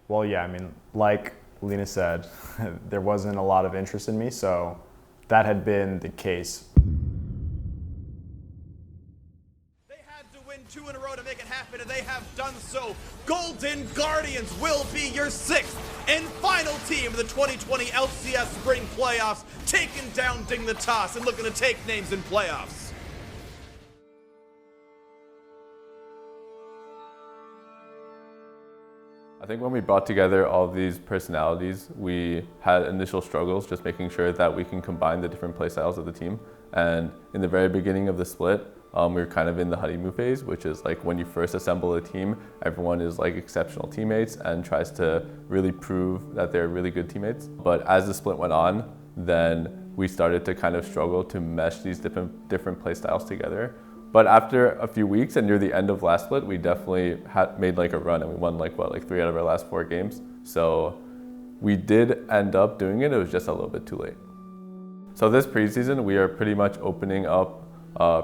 Well, yeah, I mean, like Lena said, there wasn't a lot of interest in me, so that had been the case. They had to win 2 in a row to make it happen, and they have done so. Golden Guardians will be your 6th and final team of the 2020 LCS Spring Playoffs, taking down Dignitas and looking to take names in playoffs. I think when we brought together all these personalities, we had initial struggles just making sure that we can combine the different playstyles of the team. And in the very beginning of the split, we were kind of in the honeymoon phase, which is like when you first assemble a team, everyone is like exceptional teammates and tries to really prove that they're really good teammates. But as the split went on, then we started to kind of struggle to mesh these different playstyles together. But after a few weeks and near the end of last split, we definitely made like a run and we won like 3 out of our last 4 games. So we did end up doing it, it was just a little bit too late. So this preseason, we are pretty much opening up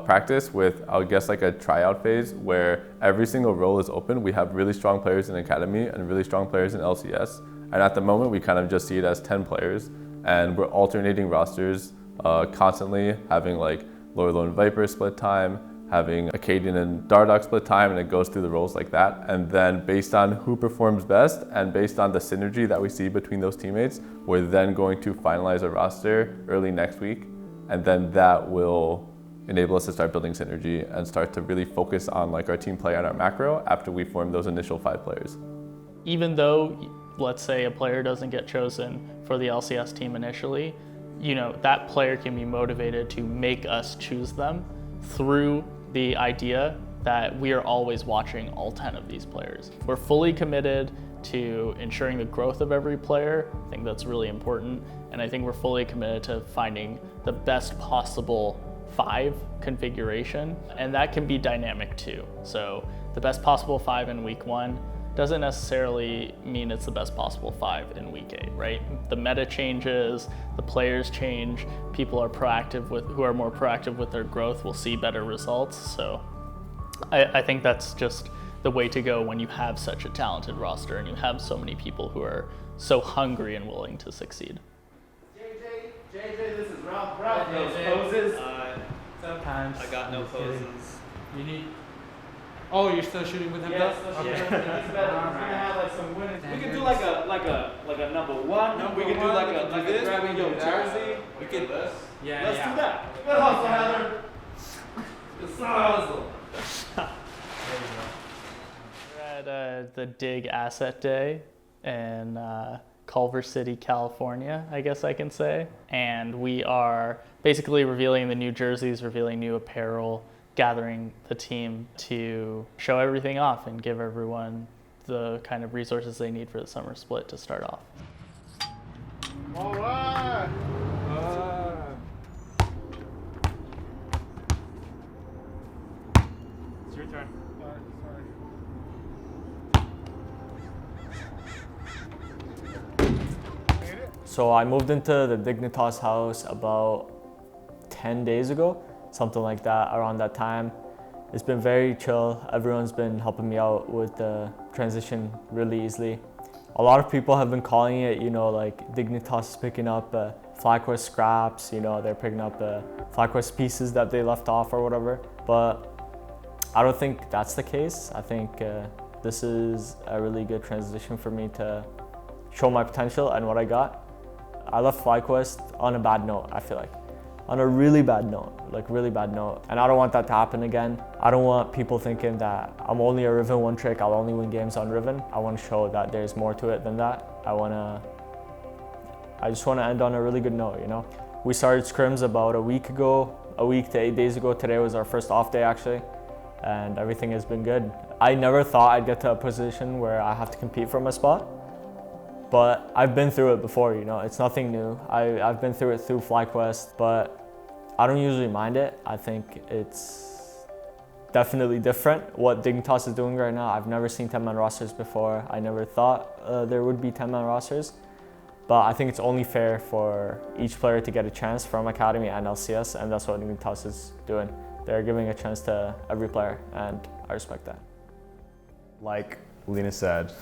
practice with, I guess, like a tryout phase where every single role is open. We have really strong players in Academy and really strong players in LCS. And at the moment, we kind of just see it as 10 players and we're alternating rosters constantly, having like Lord and Viper split time, having Acadian and Dardoch split time, and it goes through the roles like that. And then based on who performs best and based on the synergy that we see between those teammates, we're then going to finalize a roster early next week. And then that will enable us to start building synergy and start to really focus on like our team play and our macro after we form those initial 5 players. Even though, let's say a player doesn't get chosen for the LCS team initially, you know, that player can be motivated to make us choose them through the idea that we are always watching all 10 of these players. We're fully committed to ensuring the growth of every player. I think that's really important. And I think we're fully committed to finding the best possible 5 configuration. And that can be dynamic too. So the best possible 5 in week 1 doesn't necessarily mean it's the best possible 5 in week 8, right? The meta changes, the players change, people are who are more proactive with their growth will see better results. So I think that's just the way to go when you have such a talented roster and you have so many people who are so hungry and willing to succeed. JJ, this is Ralph. Ralph knows poses. Sometimes. I got no poses. You need. Oh, you're still shooting with him? Yes, though? okay. Okay. He's better. He's gonna have like some winners. We can do like a number 1. We can do like a this. grabbing Yo, your jersey. We can Yeah, let's do that. Good hustle, Heather. Good hustle. We're at the Dig Asset Day in Culver City, California, I guess I can say. And we are basically revealing the new jerseys, revealing new apparel, gathering the team to show everything off and give everyone the kind of resources they need for the summer split to start off. All right. It's your turn. So I moved into the Dignitas house about 10 days ago, something like that, around that time. It's been very chill. Everyone's been helping me out with the transition really easily. A lot of people have been calling it, you know, like Dignitas is picking up FlyQuest scraps, you know, they're picking up FlyQuest pieces that they left off or whatever. But I don't think that's the case. I think this is a really good transition for me to show my potential and what I got. I left FlyQuest on a bad note, I feel like. On a really bad note, like really bad note. And I don't want that to happen again. I don't want people thinking that I'm only a Riven one trick, I'll only win games on Riven. I want to show that there's more to it than that. I just want to end on a really good note, you know? We started scrims about a week to 8 days ago. Today was our first off day actually, and everything has been good. I never thought I'd get to a position where I have to compete for my spot. But I've been through it before, you know, it's nothing new. I've been through it through FlyQuest, but I don't usually mind it. I think it's definitely different what Dignitas is doing right now. I've never seen 10-man rosters before. I never thought there would be 10-man rosters, but I think it's only fair for each player to get a chance from Academy and LCS, and that's what Dignitas is doing. They're giving a chance to every player, and I respect that. Like Lena said,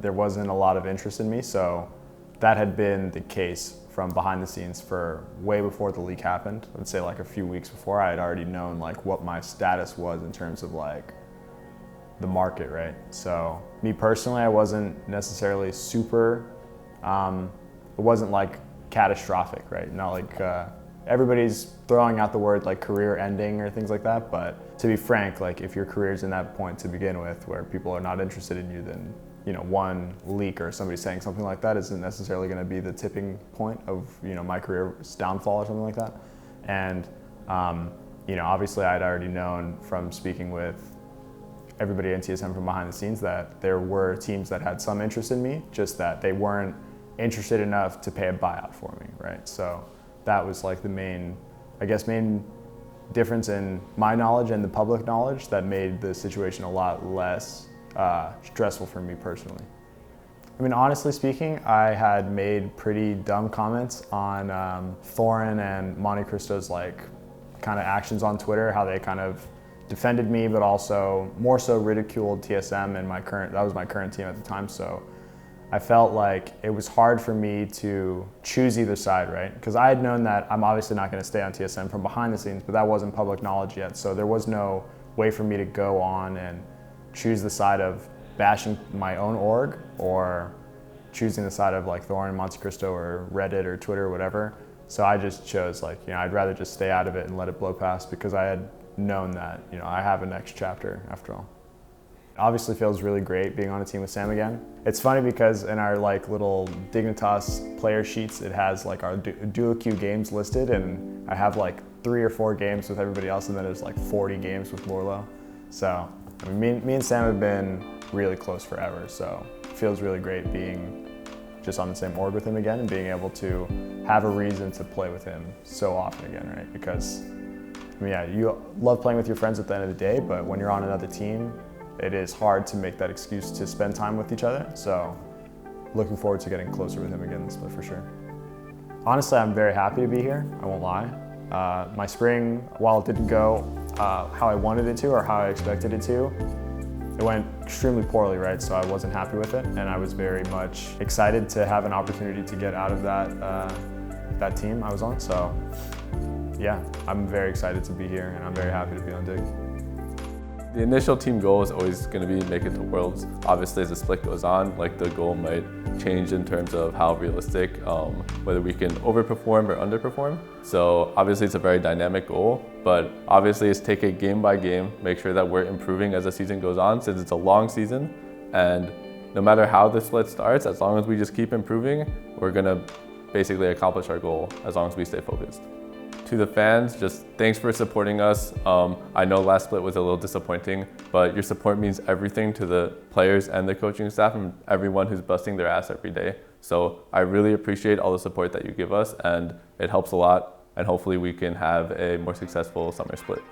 there wasn't a lot of interest in me, so that had been the case from behind the scenes for way before the leak happened. I'd say like a few weeks before. I had already known like what my status was in terms of like the market, right? So me personally, I wasn't necessarily super, it wasn't like catastrophic, right? Not like everybody's throwing out the word like career ending or things like that, but to be frank, like if your career's in that point to begin with where people are not interested in you, then you know, one leak or somebody saying something like that isn't necessarily going to be the tipping point of, you know, my career's downfall or something like that. And, you know, obviously I'd already known from speaking with everybody in TSM from behind the scenes that there were teams that had some interest in me, just that they weren't interested enough to pay a buyout for me, right? So that was like the main difference in my knowledge and the public knowledge that made the situation a lot less stressful for me personally. I mean, honestly speaking, I had made pretty dumb comments on Thorin and Monte Cristo's like kind of actions on Twitter, how they kind of defended me, but also more so ridiculed TSM and that was my current team at the time. So I felt like it was hard for me to choose either side, right? Because I had known that I'm obviously not going to stay on TSM from behind the scenes, but that wasn't public knowledge yet. So there was no way for me to go on and choose the side of bashing my own org or choosing the side of like Thorin, Monte Cristo, or Reddit or Twitter or whatever. So I just chose like, you know, I'd rather just stay out of it and let it blow past because I had known that, you know, I have a next chapter after all. It obviously feels really great being on a team with Sam again. It's funny because in our like little Dignitas player sheets, it has like our duo queue games listed, and I have like 3 or 4 games with everybody else, and then there's like 40 games with Lorlo. So I mean, me and Sam have been really close forever, so it feels really great being just on the same org with him again and being able to have a reason to play with him so often again, right? Because, I mean, yeah, you love playing with your friends at the end of the day, but when you're on another team, it is hard to make that excuse to spend time with each other. So looking forward to getting closer with him again this split for sure. Honestly, I'm very happy to be here, I won't lie. My spring, while it didn't go how I wanted it to or how I expected it to, it went extremely poorly, right? So I wasn't happy with it, and I was very much excited to have an opportunity to get out of that team I was on. So yeah, I'm very excited to be here, and I'm very happy to be on Dig. The initial team goal is always going to be make it to Worlds. Obviously, as the split goes on, like the goal might change in terms of how realistic, whether we can overperform or underperform. So obviously, it's a very dynamic goal, but obviously, it's take it game by game, make sure that we're improving as the season goes on, since it's a long season. And no matter how the split starts, as long as we just keep improving, we're going to basically accomplish our goal as long as we stay focused. To the fans, just thanks for supporting us. I know last split was a little disappointing, but your support means everything to the players and the coaching staff and everyone who's busting their ass every day. So I really appreciate all the support that you give us, and it helps a lot, and hopefully we can have a more successful summer split.